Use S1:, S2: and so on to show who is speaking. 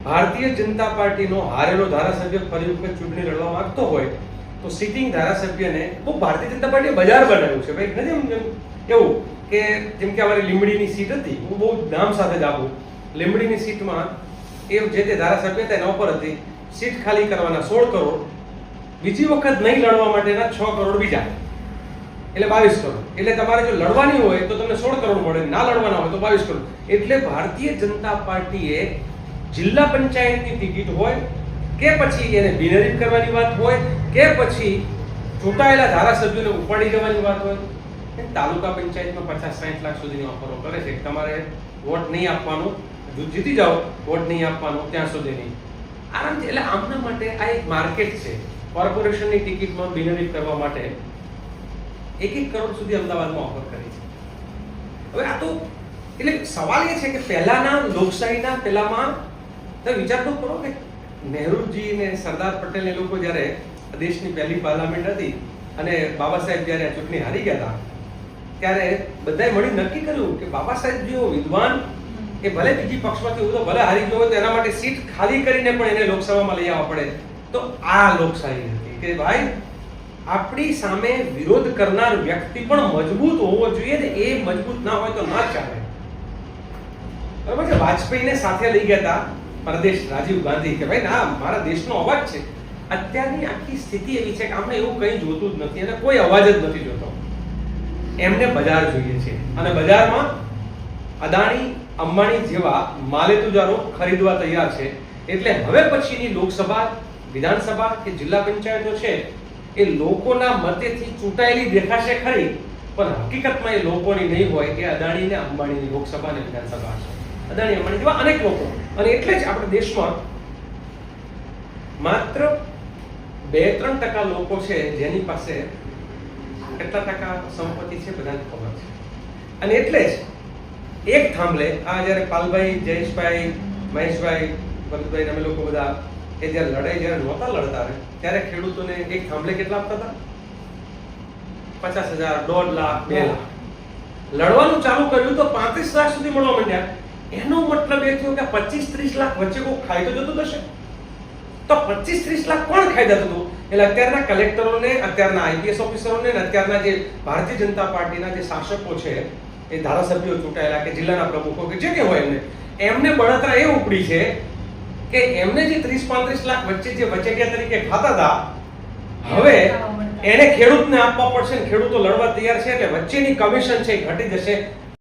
S1: ભારતીય જનતા પાર્ટીનો હારેલો ધારાસભ્ય ફરી વખત ચૂંટણી લડવા માંગતો હોય તો સિટિંગ ધારાસભ્યને બહુ ભારતીય જનતા પાર્ટીએ બજાર બનાવ્યું છે ભાઈ. નથી એવું કે જેમ કે અમારી લીંબડીની સીટ હતી, હું બહુ નામ સાથે જ આપું, લીંબડીની સીટમાં એ જે તે ધારાસભ્ય હતા એના ઉપર હતી, સીટ ખાલી કરવાના 16 કરોડ, બીજી વખત નહીં લડવા માટેના 6 કરોડ બીજા, એટલે 22 કરોડ. એટલે તમારે જો લડવાની હોય તો તમને 16 કરોડ મળે, ના લડવાના હોય તો 22 કરોડ. એટલે ભારતીય જનતા પાર્ટીએ જિલ્લા પંચાયતની ટિકિટ હોય કે પછી એને બિનહરીફ કરવાની વાત હોય કે પછી ચૂંટાયેલા ધારાસભ્યોને ઉપાડી જવાની વાત હોય, તાલુકા પંચાયતમાં 50-60 લાખ સુધીની ઓફરો કરે છે. તમારે વોટ નહીં આપવાનો, જીતી જાઓ વોટ નહીં આપવાનો ત્યાં સુધીની આરામથી. એટલે આમના માટે આ એક માર્કેટ છે. કોર્પોરેશનની ટિકિટમાં બિનહરીફ કરવા માટે 1-1 કરોડ સુધી અમદાવાદમાં ઓફર કરી છે. હવે આ તો એટલે સવાલ એ છે કે પહેલાના લોકશાહીના પહેલામાં તમે વિચાર તો કરો કે નહેરુજી ને સરદાર પટેલ એ લોકો જ્યારે દેશની પહેલી પાર્લામેન્ટ હતી અને બાબા સાહેબ જ્યારે આ ચૂંટણી હારી ગયા હતા ત્યારે બધાએ મળી નક્કી કર્યું કે બાબા સાહેબ જેવો વિદ્વાન એ ભલે બીજી પક્ષમાંથી હોય તો ભલે હારી ગયો હોય તો એના માટે સીટ ખાલી કરીને પણ એને લોકસભામાં લઈ આવવા પડે. તો આ લોકશાહી હતી કે ભાઈ આપણી સામે વિરોધ કરનાર વ્યક્તિ પણ મજબૂત હોવો જોઈએ ને એ મજબૂત ના હોય તો ના ચાલે. બરાબર છે. વાજપેયીને સાથે લઈ ગયા હતા પ્રદેશ રાજીવ ગાંધી કે ભાઈ ના મારા દેશનો અવાજ છે. અત્યારની આખી સ્થિતિ એવી છે કે આપણે એવું કંઈ જોતું જ નથી અને કોઈ અવાજ જ નથી જોતો. એમને બજાર જોઈએ છે અને બજારમાં અદાણી અંબાણી જેવા માલેતુજારો ખરીદવા તૈયાર છે. એટલે હવે પછીની લોકસભા, વિધાનસભા કે જિલ્લા પંચાયતો છે એ લોકોના મતેથી ચૂંટાયેલી દેખાશે ખરી, પણ હકીકતમાં એ લોકોની નહીં હોય. એ અદાણી ને અંબાણીની લોકસભા અને વિધાનસભા છે. અદાણી અંબાણી જેવા અનેક લોકો. અને એટલે જ આપણે દેશમાં માત્ર 2-3% લોકો છે જેની પાસે કેટલા ટકા સંપત્તિ છે બધાને ખબર છે. અને એટલે જ એક થાંભલે આ જ્યારે પાલભાઈ, જયેશભાઈ, મહેશભાઈ, ભરતભાઈ અમે લોકો બધા એ જ્યારે લડાઈ જ્યારે નહોતા લડતા ત્યારે ખેડૂતોને એક થાંભલે કેટલા આપતા હતા? 50,000, 1.5 લાખ, 2 લાખ. લડવાનું ચાલુ કર્યું તો 35 લાખ સુધી મળવા માંડ્યા. એનો મતલબ એ થયો કે 25-30 લાખ વચ્ચે કોઈ ખાઈ તો જતું હશે. તો 25-30 લાખ કોણ ખાઈ જતું હતું? એટલે અત્યારના કલેક્ટરોને, અત્યારના આઈપીએસ ઓફિસરોને, અત્યારના જે ભારતીય જનતા પાર્ટીના જે શાસકો છે એ ધારાસભ્યો ચૂંટાયેલા કે જિલ્લાના પ્રમુખો કે જે કે હોય એમને બળતરા એ ઉપડી છે કે એમને જે 30-35 લાખ વચ્ચે જે વચેટિયા તરીકે ખાતા હતા હવે એને ખેડૂતને આપવા પડશે ને ખેડૂતો લડવા તૈયાર છે એટલે વચ્ચેની કમિશન છે એ ઘટી જશે.